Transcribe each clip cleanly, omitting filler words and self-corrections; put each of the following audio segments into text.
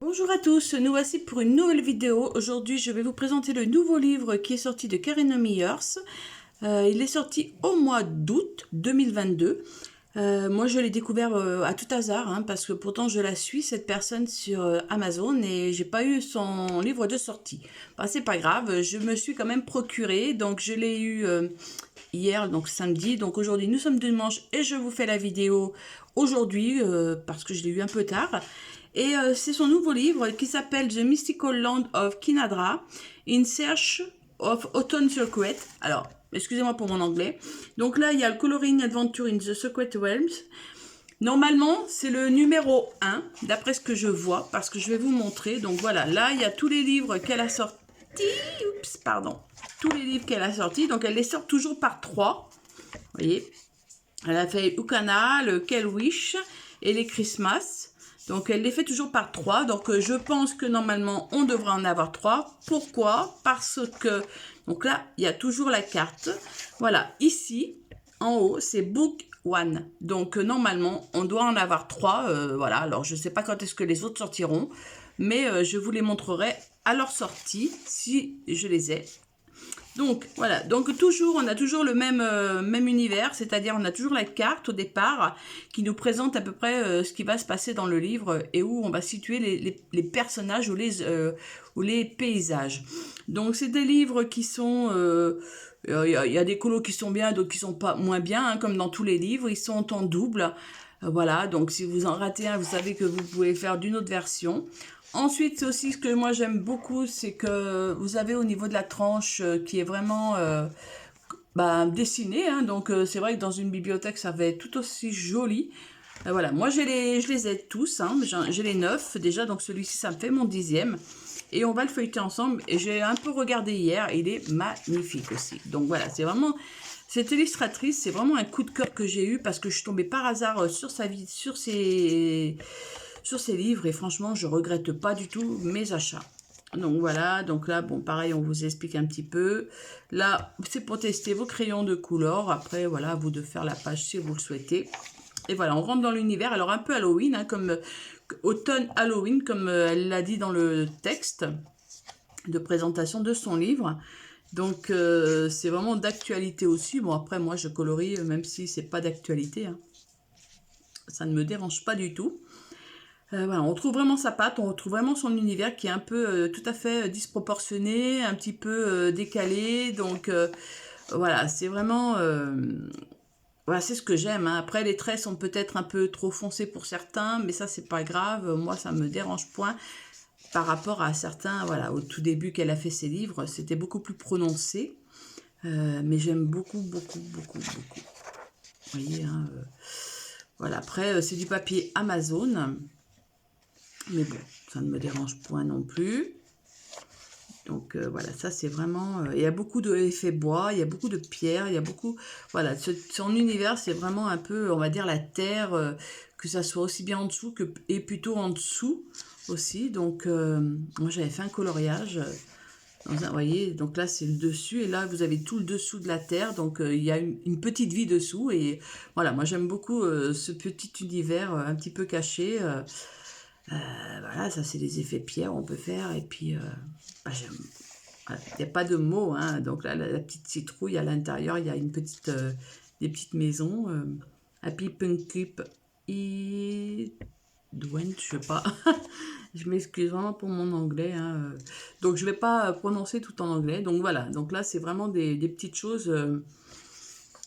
Bonjour à tous, nous voici pour une nouvelle vidéo. Aujourd'hui, je vais vous présenter le nouveau livre qui est sorti de Karen Myers. Il est sorti au mois d'août 2022. Moi, je l'ai découvert à tout hasard, parce que pourtant je la suis, cette personne, sur Amazon, et j'ai pas eu son livre de sortie. Bah, c'est pas grave, je me suis quand même procuré, donc je l'ai eu hier, donc samedi. Donc aujourd'hui, nous sommes dimanche et je vous fais la vidéo aujourd'hui parce que je l'ai eu un peu tard. Et c'est son nouveau livre qui s'appelle The Mystical Land of Kinadra, In Search of Autumn Secret. Alors, excusez-moi pour mon anglais. Donc là, il y a le Coloring Adventure in the Secret Realms. Normalement, c'est le numéro 1, d'après ce que je vois, parce que je vais vous montrer. Donc voilà, là, il y a tous les livres qu'elle a sortis. Oups, pardon. Tous les livres qu'elle a sortis. Donc elle les sort toujours par 3. Vous voyez. Elle a fait Ukana, le Kell Wish et les Christmas. Donc, elle les fait toujours par 3. Donc, je pense que normalement, on devrait en avoir 3. Pourquoi? Parce que, donc là, il y a toujours la carte. Voilà, ici, en haut, c'est Book 1. Donc, normalement, on doit en avoir 3. Voilà, alors je ne sais pas quand est-ce que les autres sortiront. Mais je vous les montrerai à leur sortie, si je les ai. Donc voilà, donc toujours, on a toujours le même univers, c'est-à-dire on a toujours la carte au départ qui nous présente à peu près ce qui va se passer dans le livre et où on va situer les personnages ou les paysages. Donc c'est des livres qui sont... y a des colos qui sont bien, d'autres qui sont pas moins bien, comme dans tous les livres, ils sont en double. Voilà, donc si vous en ratez un, vous savez que vous pouvez faire d'une autre version. Ensuite, c'est aussi ce que moi j'aime beaucoup, c'est que vous avez au niveau de la tranche qui est vraiment dessinée. Donc c'est vrai que dans une bibliothèque, ça va être tout aussi joli. Voilà, moi je les ai tous, j'ai les 9 déjà, donc celui-ci ça me fait mon 10e. Et on va le feuilleter ensemble. Et j'ai un peu regardé hier, et il est magnifique aussi. Donc voilà, c'est vraiment... Cette illustratrice, c'est vraiment un coup de cœur que j'ai eu parce que je suis tombée par hasard sur ses livres et franchement, je regrette pas du tout mes achats. Donc voilà, donc là, bon, pareil, on vous explique un petit peu. Là, c'est pour tester vos crayons de couleur. Après, voilà, à vous de faire la page si vous le souhaitez. Et voilà, on rentre dans l'univers. Alors, un peu Halloween, comme automne Halloween, comme elle l'a dit dans le texte de présentation de son livre. Donc, c'est vraiment d'actualité aussi. Bon, après, moi, je colorie, même si c'est pas d'actualité. Ça ne me dérange pas du tout. Voilà, on trouve vraiment sa patte, on retrouve vraiment son univers qui est un peu tout à fait disproportionné, un petit peu décalé. Donc, voilà, c'est vraiment... voilà, c'est ce que j'aime. Après, les traits sont peut-être un peu trop foncés pour certains, mais ça, c'est pas grave. Moi, ça me dérange point. Par rapport à certains, voilà, au tout début qu'elle a fait ses livres, c'était beaucoup plus prononcé. Mais j'aime beaucoup, beaucoup, beaucoup, beaucoup. Vous voyez, voilà, après, c'est du papier Amazon. Mais bon, ça ne me dérange point non plus. Donc voilà, ça c'est vraiment... il y a beaucoup d'effets bois, il y a beaucoup de pierres, il y a beaucoup... Voilà, son univers c'est vraiment un peu, on va dire, la terre, que ça soit aussi bien en dessous et plutôt en dessous aussi. Donc moi j'avais fait un coloriage. Vous voyez, donc là c'est le dessus et là vous avez tout le dessous de la terre. Donc il y a une petite vie dessous. Et voilà, moi j'aime beaucoup ce petit univers un petit peu caché. Voilà, ça c'est des effets pierre on peut faire. Et puis, j'aime. Voilà, il n'y a pas de mots, donc là, la petite citrouille à l'intérieur, il y a des petites maisons. Happy Punkip et Dwayne, je sais pas. Je m'excuse vraiment pour mon anglais. Donc je vais pas prononcer tout en anglais. Donc voilà, donc là c'est vraiment des petites choses.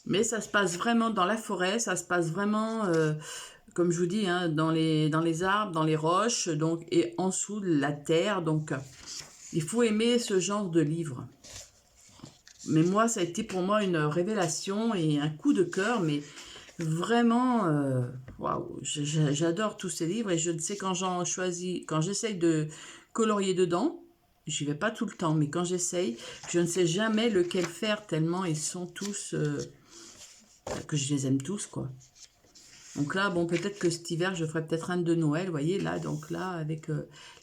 Mais ça se passe vraiment dans la forêt, ça se passe vraiment, comme je vous dis, dans les arbres, dans les roches, donc, et en dessous de la terre. Donc, il faut aimer ce genre de livre. Mais moi, ça a été pour moi une révélation et un coup de cœur, mais vraiment, waouh, j'adore tous ces livres et je ne sais quand j'en choisis, quand j'essaye de colorier dedans, j'y vais pas tout le temps, mais quand j'essaye, je ne sais jamais lequel faire tellement ils sont tous, que je les aime tous, quoi. Donc là, bon, peut-être que cet hiver, je ferai peut-être un de Noël, vous voyez, là, donc là, avec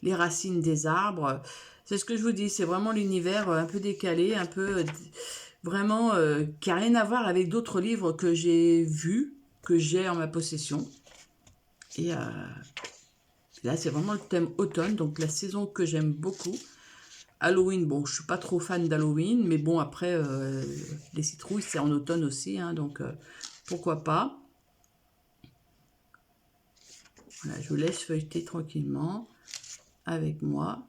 les racines des arbres. C'est ce que je vous dis, c'est vraiment l'univers un peu décalé, un peu vraiment, qui n'a rien à voir avec d'autres livres que j'ai vus, que j'ai en ma possession. Et Là, c'est vraiment le thème automne, donc la saison que j'aime beaucoup. Halloween, bon, je suis pas trop fan d'Halloween, mais bon, après, les citrouilles, c'est en automne aussi, hein, donc pourquoi pas. Voilà, je vous laisse feuilleter tranquillement avec moi.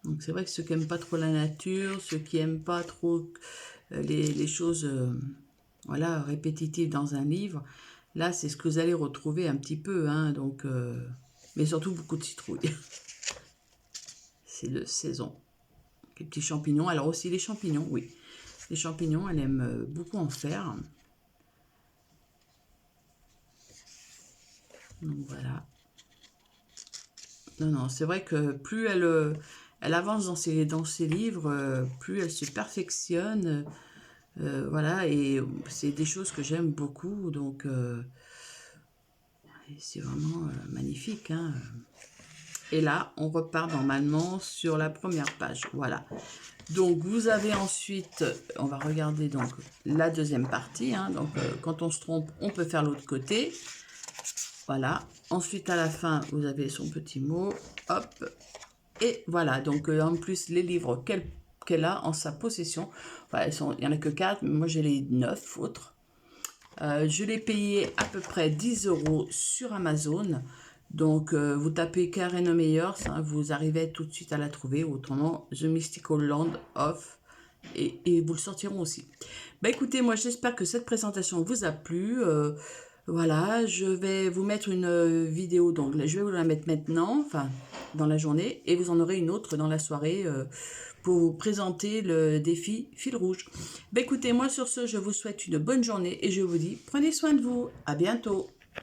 Donc c'est vrai que ceux qui n'aiment pas trop la nature, ceux qui n'aiment pas trop les choses voilà, répétitives dans un livre, là, c'est ce que vous allez retrouver un petit peu, hein, donc, mais surtout beaucoup de citrouilles. C'est la saison. Les petits champignons. Alors aussi les champignons, oui. Les champignons, elle aime beaucoup en faire. Donc voilà. Non, non, c'est vrai que plus elle avance dans ses livres, plus elle se perfectionne. Voilà, et c'est des choses que j'aime beaucoup. Donc c'est vraiment magnifique, hein. Et là, on repart normalement sur la première page. Voilà. Donc, vous avez ensuite, on va regarder donc la deuxième partie. Hein. Donc, quand on se trompe, on peut faire l'autre côté. Voilà. Ensuite, à la fin, vous avez son petit mot. Hop. Et voilà. Donc, en plus, les livres qu'elle a en sa possession. Enfin, il n'y en a que 4, mais moi, j'ai les 9 autres. Je l'ai payé à peu près 10 € sur Amazon. Donc, vous tapez Karen Meyers, hein, vous arrivez tout de suite à la trouver, autrement The Mystical Land of, et vous le sortiront aussi. Bah écoutez, moi j'espère que cette présentation vous a plu. Voilà, je vais vous mettre une vidéo, donc je vais vous la mettre maintenant, enfin dans la journée, et vous en aurez une autre dans la soirée pour vous présenter le défi fil rouge. Bah écoutez, moi sur ce, je vous souhaite une bonne journée et je vous dis, prenez soin de vous, à bientôt.